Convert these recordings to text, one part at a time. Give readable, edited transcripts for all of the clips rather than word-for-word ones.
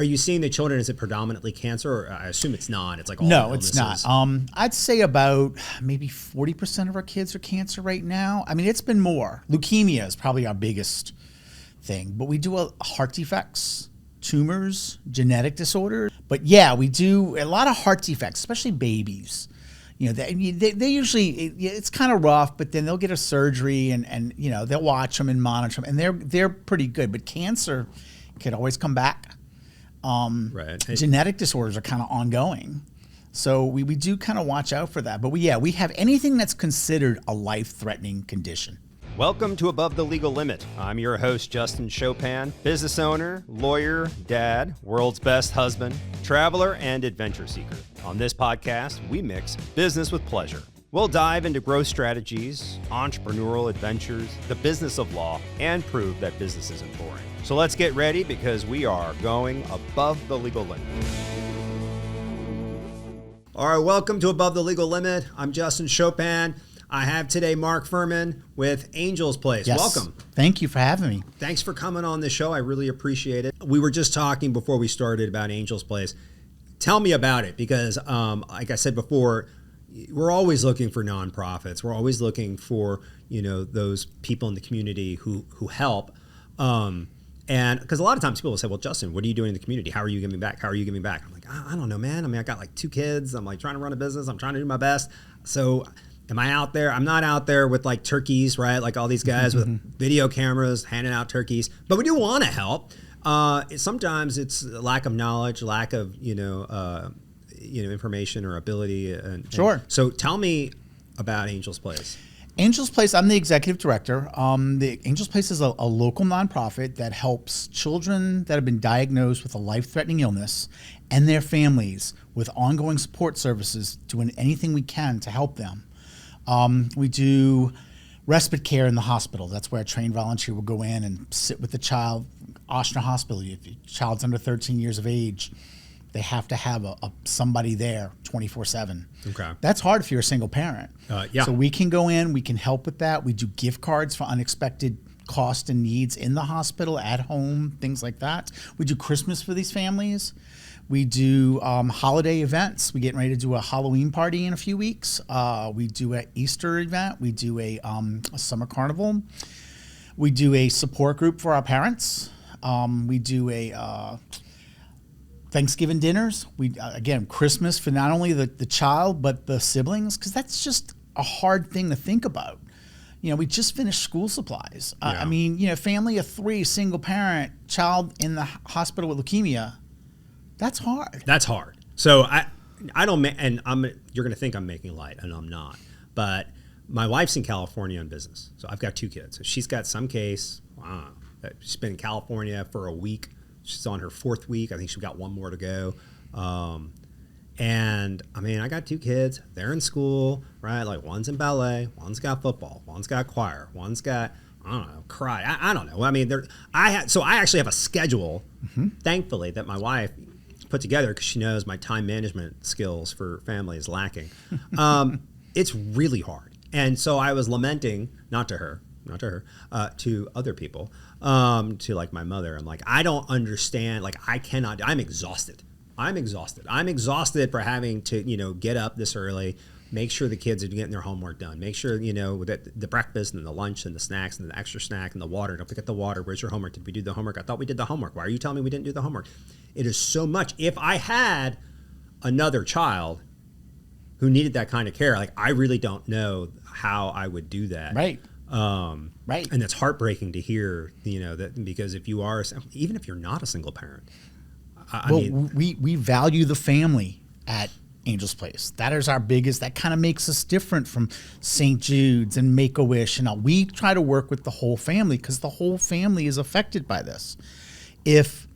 Are you seeing the children? Is it predominantly cancer, or I assume it's not? It's like all No, illnesses. it's not. I'd say about maybe 40% of our kids are cancer right now. I mean, it's been more. Leukemia is probably our biggest thing, but we do a heart defects, tumors, genetic disorders. But yeah, we do a lot of heart defects, especially babies. You know, they usually, it's kind of rough, but then they'll get a surgery and you know, they'll watch them and monitor them, and they're pretty good. But cancer could always come back. Right. Genetic disorders are kind of ongoing. So we do kind of watch out for that. But we have anything that's considered a life-threatening condition. Welcome to Above the Legal Limit. I'm your host, Justin Chopin, business owner, lawyer, dad, world's best husband, traveler, and adventure seeker. On this podcast, we mix business with pleasure. We'll dive into growth strategies, entrepreneurial adventures, the business of law, and prove that business isn't boring. So let's get ready because we are going above the legal limit. All right, welcome to Above the Legal Limit. I'm Justin Chopin. I have today Mark Firmin with Angel's Place. Yes. Welcome. Thank you for having me. Thanks for coming on the show. I really appreciate it. We were just talking before we started about Angel's Place. Tell me about it because, like I said before, we're always looking for nonprofits. We're always looking for, you know, those people in the community who help. And because a lot of times people will say, well, Justin, what are you doing in the community? How are you giving back? How are you giving back? I'm like, I don't know, man. I mean, I got like 2 kids. I'm like trying to run a business. I'm trying to do my best. So am I out there? I'm not out there with like turkeys, right? Like all these guys with video cameras handing out turkeys. But we do want to help. Sometimes it's lack of knowledge, lack of, information or ability. Sure. So tell me about Angel's Place. Angel's Place, I'm the executive director. The Angel's Place is a local nonprofit that helps children that have been diagnosed with a life-threatening illness and their families with ongoing support services, doing anything we can to help them. We do respite care in the hospital. That's where a trained volunteer will go in and sit with the child. Oshner Hospital, if your child's under 13 years of age, they have to have somebody there 24/7. Okay. That's hard if you're a single parent. Yeah. So we can go in, we can help with that. We do gift cards for unexpected costs and needs in the hospital, at home, things like that. We do Christmas for these families. We do holiday events. We're getting ready to do a Halloween party in a few weeks. We do an Easter event. We do a summer carnival. We do a support group for our parents. We do a Thanksgiving dinners. We again, Christmas for not only the child but the siblings, because that's just a hard thing to think about. You know, we just finished school supplies. I mean, you know, family of 3, single parent, child in the hospital with leukemia. That's hard. That's hard. So I don't, and you're going to think I'm making light, and I'm not. But my wife's in California on business, so I've got 2 kids. So she's got some case. Wow, she's been in California for a week. She's on her 4th week. I think she's got 1 more to go. And I mean, I got 2 kids. They're in school, right? Like one's in ballet, one's got football, one's got choir, one's got, I don't know, karate. I don't know. I mean, so I actually have a schedule, thankfully, that my wife put together because she knows my time management skills for family is lacking. It's really hard. And so I was lamenting, not to her, to other people, to like my mother. I'm like, I don't understand. Like, I'm exhausted. I'm exhausted for having to, get up this early, make sure the kids are getting their homework done, make sure, that the breakfast and the lunch and the snacks and the extra snack and the water. Don't forget the water. Where's your homework? Did we do the homework? I thought we did the homework. Why are you telling me we didn't do the homework? It is so much. If I had another child who needed that kind of care, like, I really don't know how I would do that. Right. Right. And it's heartbreaking to hear, that, because if you are, even if you're not a single parent, we value the family at Angel's Place. That is our biggest, that kind of makes us different from St. Jude's and Make-A-Wish. And we try to work with the whole family because the whole family is affected by this. If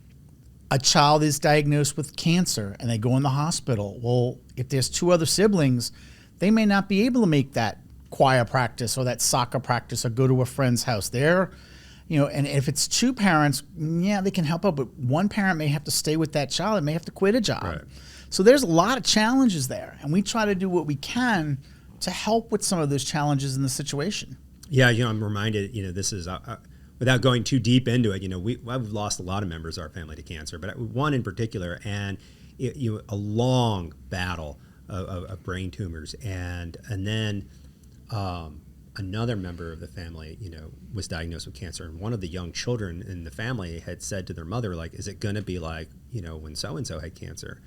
a child is diagnosed with cancer and they go in the hospital, well, if there's 2 other siblings, they may not be able to make that choir practice or that soccer practice or go to a friend's house. And if it's 2 parents, yeah, they can help out, but 1 parent may have to stay with that child and may have to quit a job. Right. So there's a lot of challenges there, and we try to do what we can to help with some of those challenges in the situation. Yeah, I'm reminded, this is without going too deep into it, I've lost a lot of members of our family to cancer, but one in particular, and a long battle of brain tumors, and then another member of the family, was diagnosed with cancer, and one of the young children in the family had said to their mother, like, "Is it going to be like, when so and so had cancer?"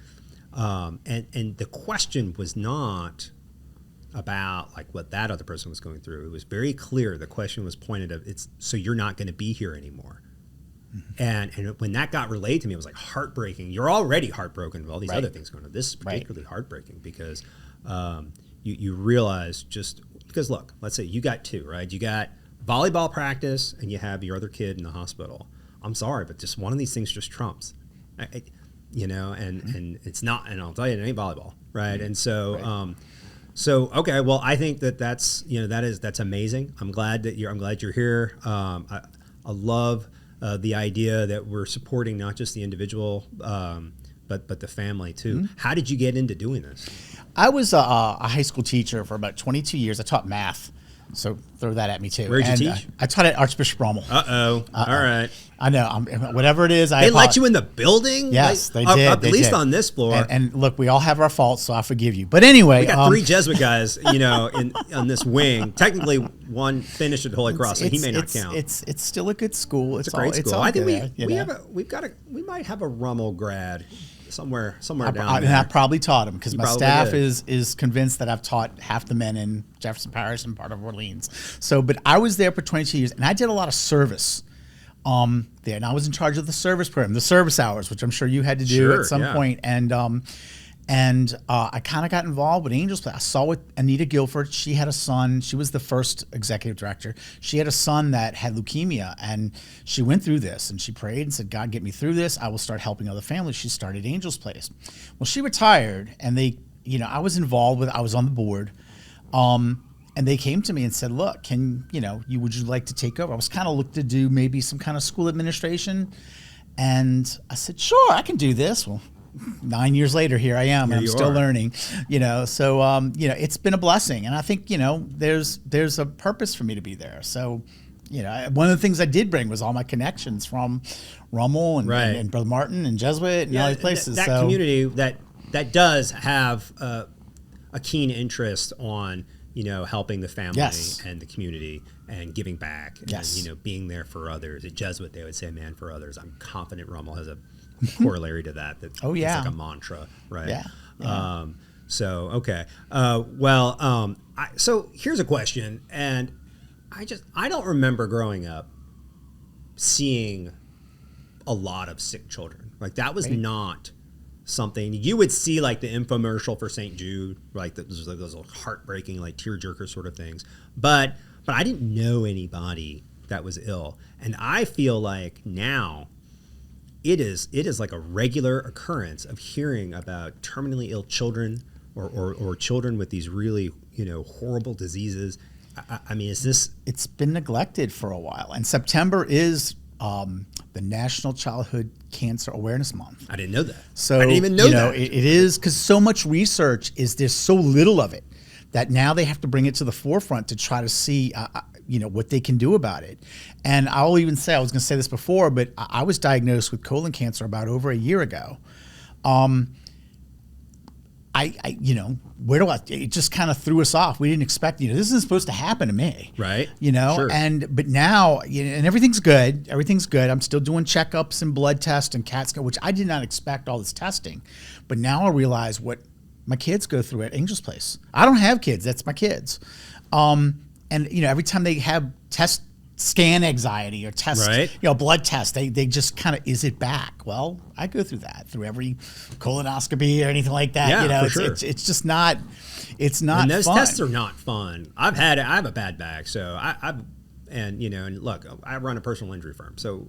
And the question was not about like what that other person was going through. It was very clear. The question was pointed at, it's so you're not going to be here anymore. Mm-hmm. And when that got relayed to me, it was like heartbreaking. You're already heartbroken with all these other things going on. This is particularly heartbreaking because you realize just because look, let's say you got two, right? You got volleyball practice and you have your other kid in the hospital. I'm sorry, but just one of these things just trumps, and it's not, and I'll tell you, it ain't volleyball, right? And so, so okay, well, I think that's that's amazing. I'm glad you're here. I love the idea that we're supporting not just the individual, but the family too. Mm-hmm. How did you get into doing this? I was a high school teacher for about 22 years. I taught math. So throw that at me too. Where'd you teach? I taught at Archbishop Rommel. All right. I know. Whatever it is, they let you in the building. Yes, they did. At least on this floor. And look, we all have our faults, so I forgive you. But anyway, we got 3 Jesuit guys, on this wing. Technically, one finished at Holy Cross, so he may not count. It's still a good school. It's a great school. I think we might have a Rommel grad somewhere down there. And I probably taught him because my staff is convinced that I've taught half the men in Jefferson Parish and part of Orleans. So, but I was there for 22 years, and I did a lot of service there. And I was in charge of the service program, the service hours, which I'm sure you had to do at some point. And I kind of got involved with Angels Play. I saw with Anita Guilford. She had a son. She was the first executive director. She had a son that had leukemia, and she went through this, and she prayed and said, "God, get me through this. I will start helping other families." She started Angels Place. Well, she retired, and I was involved with. I was on the board, and they came to me and said, "Look, would you like to take over?" I was kind of looked to do maybe some kind of school administration, and I said, "Sure, I can do this." Well, 9 years later, here I am, and I'm still learning, so, it's been a blessing. And I think, there's a purpose for me to be there. So, one of the things I did bring was all my connections from Rommel and Brother Martin and Jesuit and all these places. That community that does have a keen interest on, helping the family and the community and giving back and, being there for others. At Jesuit, they would say, "Man for others." I'm confident Rommel has a corollary to that. It's like a mantra, right? Yeah. So okay. So here's a question, and I don't remember growing up seeing a lot of sick children. Like that was not something you would see, like the infomercial for St. Jude, like those heartbreaking, like tearjerker sort of things. But I didn't know anybody that was ill, and I feel like now. It is like a regular occurrence of hearing about terminally ill children or children with these really horrible diseases. I mean, is this? It's been neglected for a while, and September is the National Childhood Cancer Awareness Month. I didn't know that. So I didn't even know that. It is because so much research there's so little of it that now they have to bring it to the forefront to try to see. What they can do about it. And I'll even say, I was going to say this before, but I was diagnosed with colon cancer about over a year ago. It just kind of threw us off. We didn't expect, this isn't supposed to happen to me. Right. Sure. But now, and everything's good. Everything's good. I'm still doing checkups and blood tests and CAT scan, which I did not expect all this testing. But now I realize what my kids go through at Angels Place. I don't have kids. That's my kids. And every time they have test scan anxiety or test, blood test, they just kind of, is it back? Well, I go through that through every colonoscopy or anything like that. Yeah, for sure. It's just not. It's not. And those fun. tests are not fun. I have a bad back, so and look, I run a personal injury firm, so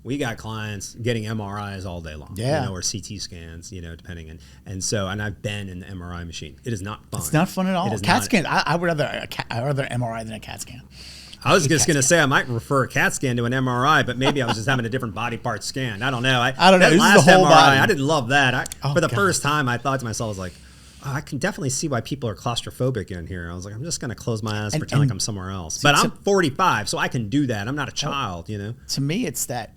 we got clients getting MRIs all day long, or CT scans, depending. And I've been in the MRI machine. It is not fun. It's not fun at all. CAT scan, I would rather MRI than a CAT scan. I was just going to say I might refer a CAT scan to an MRI, but maybe I was just having a different body part scan. I don't know. I don't know. That this last is the whole MRI, body. I didn't love that. For the first time, I thought to myself, I was like, I can definitely see why people are claustrophobic in here. I was like, I'm just going to close my eyes, pretend like I'm somewhere else. But I'm 45, so I can do that. I'm not a child, you know? To me, it's that,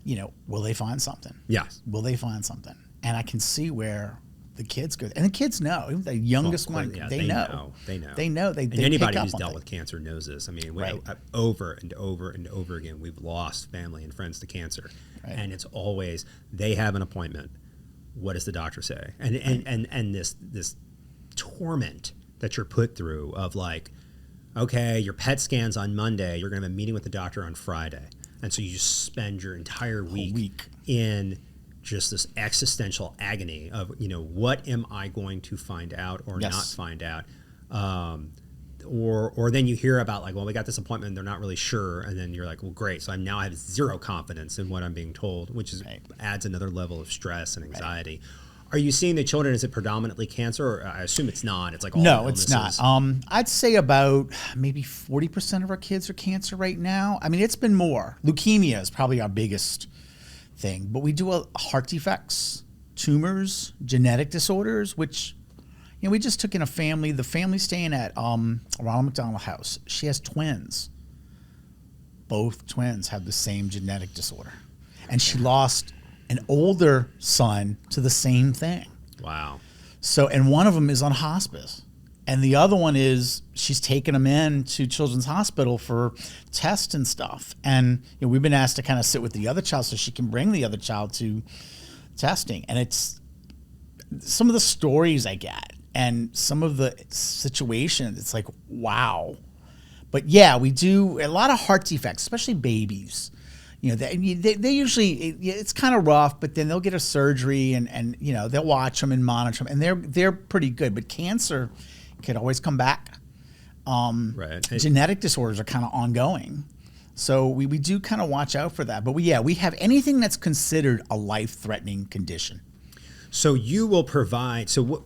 will they find something? Yes. Will they find something? And I can see where the kids go. And the kids know. Even the youngest one, they know. They know. They know. They anybody pick who's up dealt on with cancer knows this. I mean, Right. over and over and over again, we've lost family and friends to cancer. Right. And it's always, they have an appointment. What does the doctor say? And this torment that you're put through of like, okay, your PET scan's on Monday, you're going to have a meeting with the doctor on Friday. And so you just spend your entire week in just this existential agony of, what am I going to find out or not find out? Or then you hear about like, well, we got this appointment, they're not really sure. And then you're like, well, great. So I have zero confidence in what I'm being told, which adds another level of stress and anxiety. Right. Are you seeing the children, is it predominantly cancer? Or I assume it's not. It's like all No, illnesses. it's not. I'd say about maybe 40% of our kids are cancer right now. I mean, it's been more. Leukemia is probably our biggest thing, but we do heart defects, tumors, genetic disorders, which, we just took in a family. The family staying at Ronald McDonald House. She has twins. Both twins have the same genetic disorder, and she lost an older son to the same thing. Wow. So, and one of them is on hospice. And the other one is she's taken them in to Children's Hospital for tests and stuff. And we've been asked to kind of sit with the other child so she can bring the other child to testing. And it's some of the stories I get and some of the situations, it's like, wow. But yeah, we do a lot of heart defects, especially babies. They usually, it's kind of rough, but then they'll get a surgery and they'll watch them and monitor them, and they're pretty good. But cancer could always come back. Right. Genetic disorders are kind of ongoing. So we do kind of watch out for that. But we have anything that's considered a life-threatening condition. So you will provide, so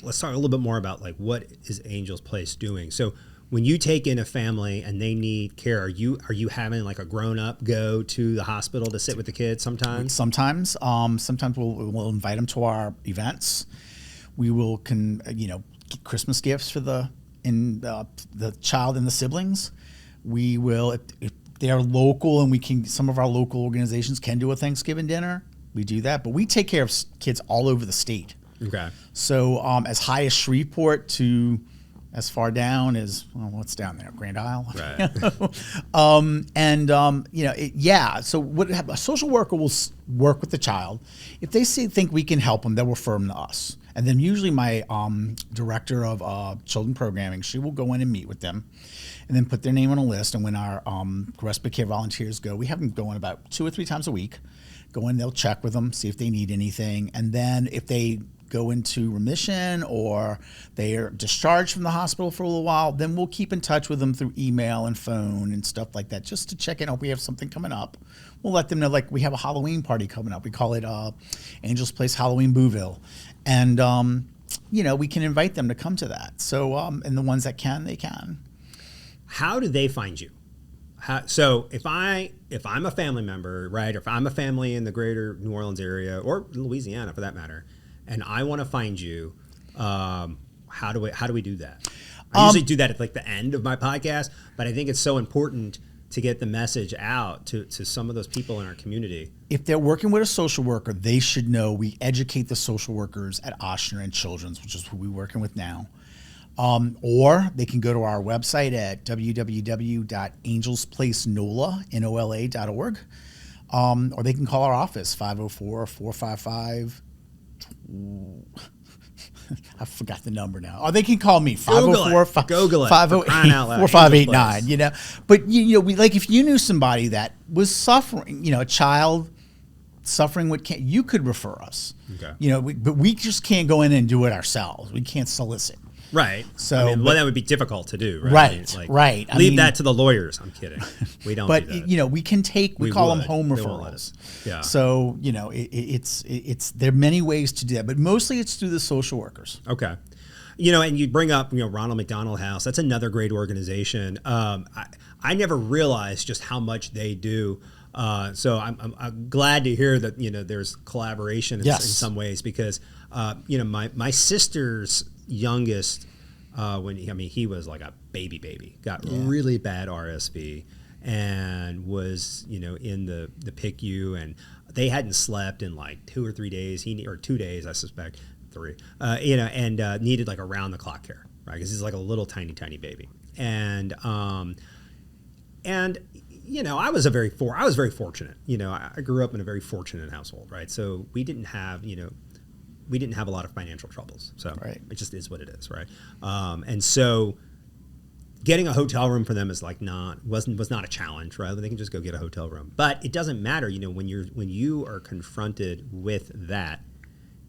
let's talk a little bit more about like what is Angel's Place doing. So when you take in a family and they need care, are you having like a grown-up go to the hospital to sit with the kids sometimes? Sometimes we'll invite them to our events. We will get Christmas gifts for the child and the siblings. We will, if they are local and some of our local organizations can do a Thanksgiving dinner, we do that. But we take care of kids all over the state. Okay. So as high as Shreveport to as far down as, what's down there? Grand Isle. Right. So what a social worker will work with the child. If they think we can help them, they'll refer them to us. And then usually my director of children programming, she will go in and meet with them and then put their name on a list. And when our respite care volunteers go, we have them go in about 2 or 3 times a week. Go in, they'll check with them, see if they need anything. And then if they go into remission or they are discharged from the hospital for a little while, then we'll keep in touch with them through email and phone and stuff like that, just to check in. If we have something coming up, we'll let them know, like we have a Halloween party coming up. We call it Angel's Place Halloween Booville. And, we can invite them to come to that. So, and the ones that can, they can. How do they find you? So if I'm a family member, right, or if I'm a family in the greater New Orleans area or Louisiana for that matter, and I want to find you, how do we do that? I usually do that at like the end of my podcast, but I think it's so important to get the message out to some of those people in our community. If they're working with a social worker, they should know we educate the social workers at Ochsner and Children's, which is who we're working with now. Or they can go to our website at www.angelsplacenola.org. Or they can call our office, 504-455 I forgot the number now. Or they can call me 504-508-4589. But we like if you knew somebody that was suffering, a child suffering with cancer, you could refer us. Okay. But we just can't go in and do it ourselves. We can't solicit. Right. So, that would be difficult to do. Right. Right. Leave that to the lawyers. I'm kidding. We don't. But do that. We can take. We call them home referrals. Yeah. So it's there are many ways to do that, but mostly it's through the social workers. Okay. And you bring up Ronald McDonald House. That's another great organization. I never realized just how much they do. So I'm glad to hear that there's collaboration in some ways because my sisters youngest, he was like a baby, got really bad RSV and was, in the PICU, and they hadn't slept in like 2 or 3 days, or 2 days, I suspect, 3, and needed like around the clock care, right? Because he's like a little tiny baby. And I was very fortunate. I grew up in a very fortunate household, right? So we didn't have a lot of financial troubles. So It just is what it is, right? And so getting a hotel room for them is like was not a challenge, right? They can just go get a hotel room. But it doesn't matter, when you are confronted with that,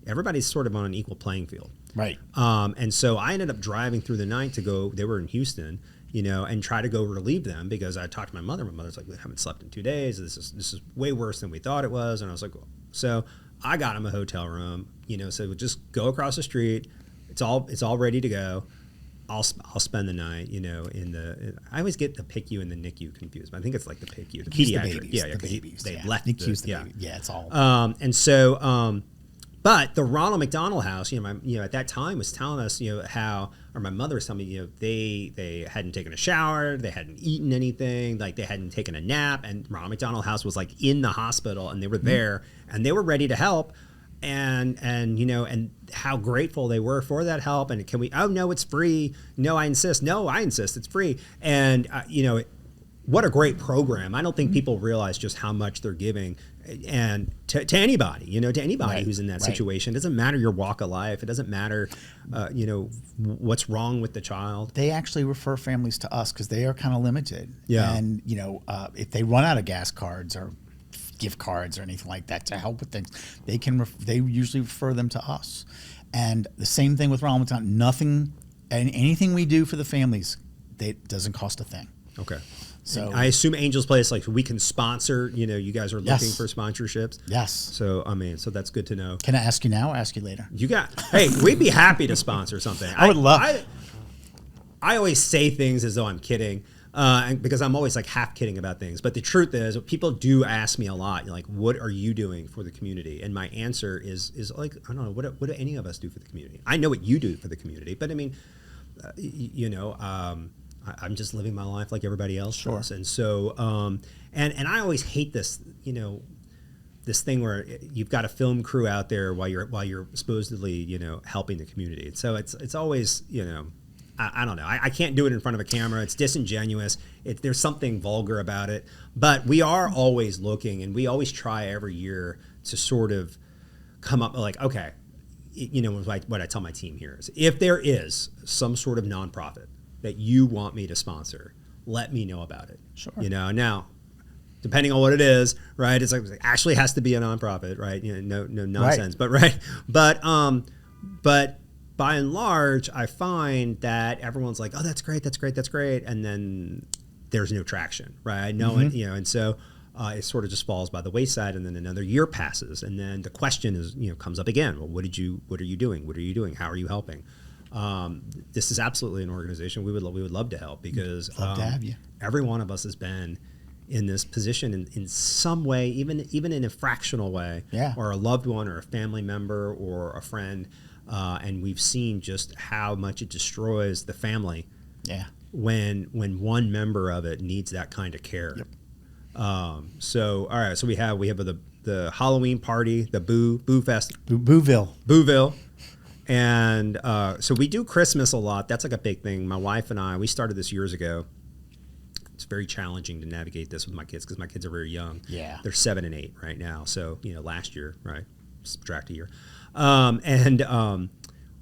everybody's sort of on an equal playing field. Right. And so I ended up driving through the night to go, they were in Houston, and try to go relieve them, because I talked to my mother. My mother's like, we haven't slept in 2 days. This is way worse than we thought it was. And I was like, well. So I got him a hotel room, so we'll just go across the street. It's all ready to go. I'll spend the night, I always get the PICU and the NICU confused, but I think it's like the PICU, the pediatric. The babies. They've left NICU's the baby. Yeah, it's all. And so, but the Ronald McDonald House, at that time was telling us, my mother was telling me, they hadn't taken a shower, they hadn't eaten anything, like they hadn't taken a nap, and Ronald McDonald House was like in the hospital, and they were there, and they were ready to help, and how grateful they were for that help, and can we? Oh no, it's free. No, I insist. No, I insist. It's free, and what a great program. I don't think people realize just how much they're giving, and to anybody, who's in that situation. It doesn't matter your walk of life. It doesn't matter, what's wrong with the child. They actually refer families to us because they are kind of limited. Yeah. And, if they run out of gas cards or gift cards or anything like that to help with things, they usually refer them to us. And the same thing with Ronald McDonald. Anything we do for the families, it doesn't cost a thing. Okay. So I assume Angel's Place, like we can sponsor, you guys are looking for sponsorships. Yes. So, so that's good to know. Can I ask you now or ask you later? Hey, we'd be happy to sponsor something. I would love. I always say things as though I'm kidding, because I'm always like half kidding about things. But the truth is, people do ask me a lot, like, what are you doing for the community? And my answer is like, I don't know, what do any of us do for the community? I know what you do for the community, but I mean, I'm just living my life like everybody else does. And so, and I always hate this, this thing where you've got a film crew out there while you're supposedly, helping the community. And so it's always, I don't know. I can't do it in front of a camera. It's disingenuous. There's something vulgar about it. But we are always looking, and we always try every year to sort of come up like, okay, what I tell my team here is, if there is some sort of nonprofit that you want me to sponsor, let me know about it. Sure. Now, depending on what it is, right? It's like actually has to be a nonprofit, right? No nonsense, right. but by and large, I find that everyone's like, oh, that's great, and then there's no traction, right? And so it sort of just falls by the wayside, and then another year passes, and then the question is, comes up again. Well, what are you doing? How are you helping? This is absolutely an organization we would love to help, because love to have you. Every one of us has been in this position in some way, even in a fractional way, or a loved one or a family member or a friend, and we've seen just how much it destroys the family when one member of it needs that kind of care. So all right, so we have the Halloween party, the Boo Fest, Booville. And so we do Christmas a lot. That's like a big thing. My wife and I, we started this years ago. It's very challenging to navigate this with my kids because my kids are very young. Yeah. They're 7 and 8 right now. So, last year, right? Subtract a year.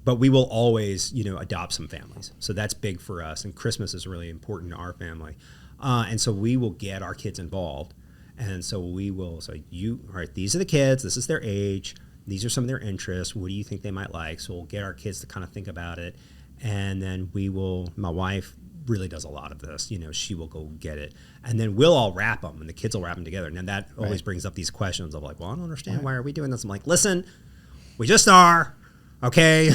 But we will always, adopt some families. So that's big for us. And Christmas is really important to our family. And so we will get our kids involved. And so we will say, all right, these are the kids. This is their age. These are some of their interests. What do you think they might like? So we'll get our kids to kind of think about it. And then my wife really does a lot of this. She will go get it. And then we'll all wrap them, and the kids will wrap them together. And then that always brings up these questions of like, well, I don't understand. Why are we doing this? I'm like, listen, we just are. Okay?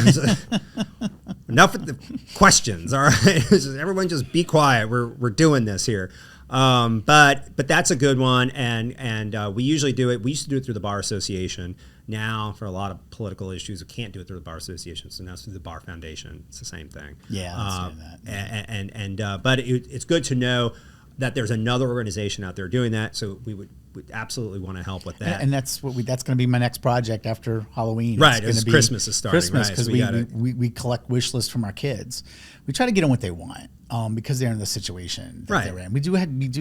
Enough of the questions, all right? Everyone just be quiet. We're doing this here. But that's a good one. And we usually do it. We used to do it through the Bar Association. Now, for a lot of political issues, we can't do it through the Bar Association, so now it's through the Bar Foundation. It's the same thing. Yeah, let's do that. But it's good to know that there's another organization out there doing that, so we'd absolutely want to help with that. And that's that's going to be my next project after Halloween. Right, as Christmas is starting. Christmas, because right, we collect wish lists from our kids. We try to get them what they want because they're in the situation that they're in. We do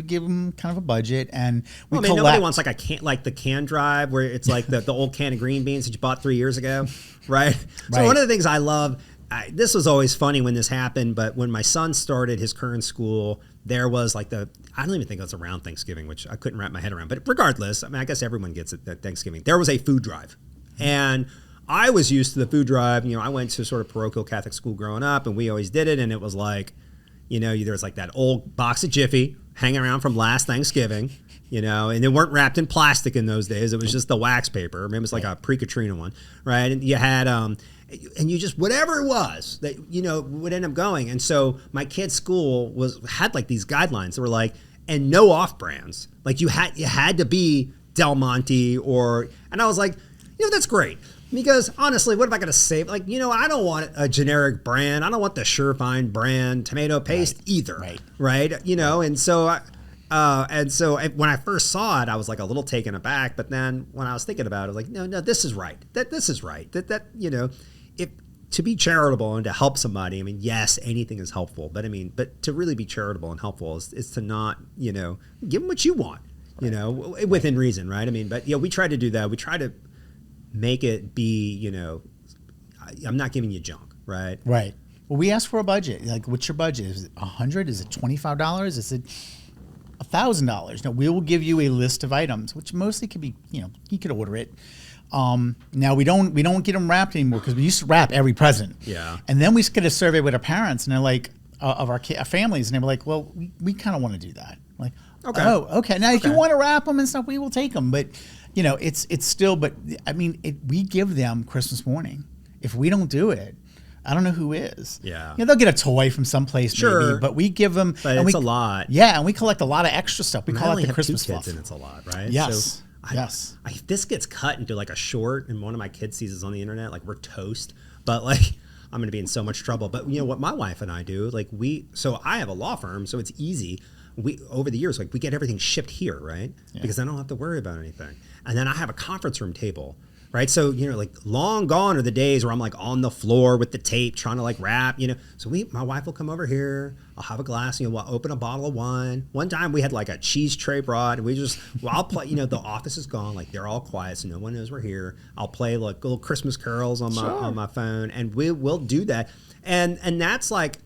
give them kind of a budget, and we collect. Nobody wants like the can drive where it's like the old can of green beans that you bought 3 years ago, right? So one of the things I love. This was always funny when this happened, but when my son started his current school, there was like I don't even think it was around Thanksgiving, which I couldn't wrap my head around. But regardless, I mean, I guess everyone gets it at Thanksgiving. There was a food drive. And I was used to the food drive. I went to sort of parochial Catholic school growing up, and we always did it. And it was like, there was like that old box of Jiffy hanging around from last Thanksgiving, and they weren't wrapped in plastic in those days. It was just the wax paper. I mean, it was like a pre-Katrina one, right? And you had, and you just, whatever it was that, would end up going. And so my kid's school had like these guidelines that were like, and no off brands. Like you had to be Del Monte and I was like, that's great. Because honestly, what am I going to save? Like, I don't want a generic brand. I don't want the Surefine brand tomato paste either. Right. And so when I first saw it, I was like a little taken aback. But then when I was thinking about it, I was like, no, this is right. This is right. If to be charitable and to help somebody, I mean, yes, anything is helpful. But but to really be charitable and helpful is to not, give them what you want, within reason, right? But we try to do that. We try to make it be, I'm not giving you junk, right? Right. Well, we ask for a budget. Like, what's your budget? Is it $100? Is it $25? Is it $1,000? No, we will give you a list of items, which mostly could be, you could order it. Now we don't get them wrapped anymore because we used to wrap every present. Yeah. And then we get a survey with our parents, and they're like, of our families, and they were like, well, we kind of want to do that. I'm like, okay. Oh, okay. Now, if you want to wrap them and stuff, we will take them. But it's still. But we give them Christmas morning. If we don't do it, I don't know who is. Yeah. They'll get a toy from someplace, maybe, but we give them. But it's a lot. Yeah, and we collect a lot of extra stuff. We call it the Christmas two kids, fluff. and it's a lot, right? Yes. So yes. This gets cut into like a short, and one of my kids sees this on the internet, like we're toast, but like I'm going to be in so much trouble. But what my wife and I do, like so I have a law firm, so it's easy. Over the years, like we get everything shipped here, right? Yeah. Because I don't have to worry about anything. And then I have a conference room table, right? So, like long gone are the days where I'm like on the floor with the tape trying to like wrap, So my wife will come over here. I'll have a glass, we'll open a bottle of wine. One time we had like a cheese tray brought, and I'll play, the office is gone, like they're all quiet, so no one knows we're here. I'll play like little Christmas carols on my phone, and we'll do that. And that's like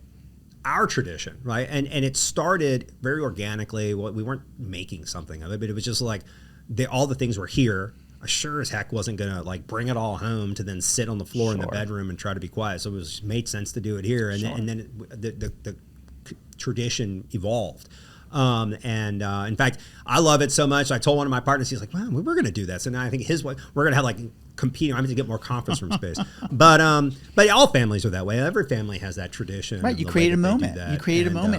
our tradition, right? And it started very organically. We weren't making something of it, but it was just like all the things were here. I sure as heck wasn't gonna like bring it all home to then sit on the floor in the bedroom and try to be quiet. So it made sense to do it here, and then the tradition evolved. In fact, I love it so much. I told one of my partners, he's like, "Wow, we're going to do that." So now I think we're going to have like competing. I'm going to get more conference room space. But all families are that way. Every family has that tradition. Right. You create a moment.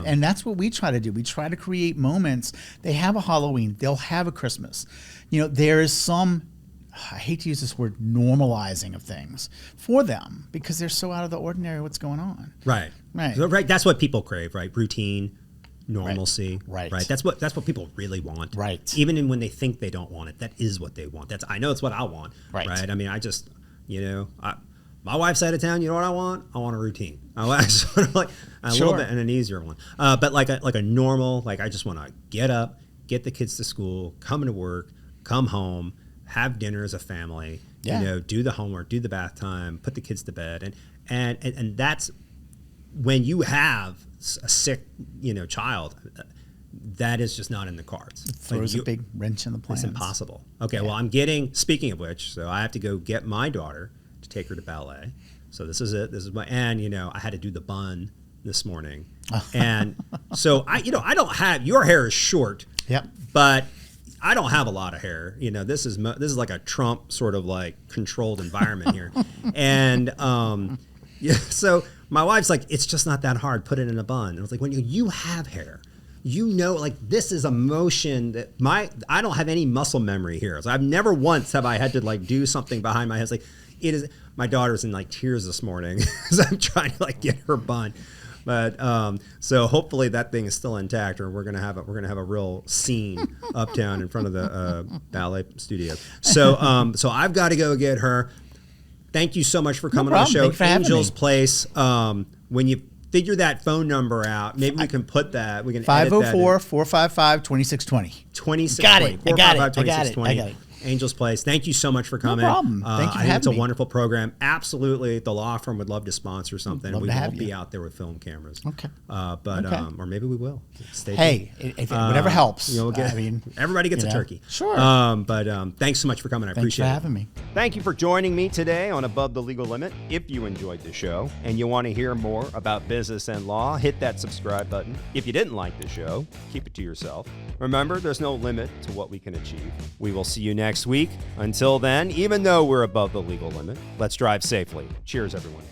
And that's what we try to do. We try to create moments. They have a Halloween. They'll have a Christmas. There is some, I hate to use this word, normalizing of things for them because they're so out of the ordinary what's going on. Right. So, right. That's what people crave, right? Routine, normalcy. Right. That's what people really want. Right. Even when they think they don't want it, that is what they want. I know it's what I want. Right. I mean, I just, my wife's out of town. You know what I want? I want a routine. I sort of like a little bit and an easier one. But like a normal, like I just want to get up, get the kids to school, come to work, come home, have dinner as a family, do the homework, do the bath time, put the kids to bed. And that's when you have a sick, child, that is just not in the cards. It throws a big wrench in the plans. It's impossible. Okay, Yeah. Well, speaking of which, so I have to go get my daughter to take her to ballet. So this is it. This is I had to do the bun this morning. And so I don't have, your hair is short. Yep. But I don't have a lot of hair. This is like a Trump sort of like controlled environment here. And so my wife's like, it's just not that hard. Put it in a bun. And I was like, when you have hair, like this is a motion that I don't have any muscle memory here. So I've never once have I had to like do something behind my head. It's like it is. My daughter's in like tears this morning because I'm trying to like get her bun. But so hopefully that thing is still intact, or we're gonna have a real scene uptown in front of the ballet studio. So so I've got to go get her. Thank you so much for coming on the show. Angel's Place. When you figure that phone number out, maybe we can put that. We can 504-455-2620. 2620. Got it. I got it. Angel's Place. Thank you so much for coming. No problem. Thank you for having me. It's a wonderful program. Absolutely, the law firm would love to sponsor something. Love We to have won't be you. out there with film cameras. Okay. Or maybe we will. Stay Hey, whatever helps. Everybody gets a turkey. Sure. But thanks so much for coming. I appreciate it. Thanks for having me. Thank you for joining me today on Above the Legal Limit. If you enjoyed the show and you want to hear more about business and law, hit that subscribe button. If you didn't like the show, keep it to yourself. Remember, there's no limit to what we can achieve. We will see you next week. Until then, even though we're above the legal limit, let's drive safely. Cheers, everyone.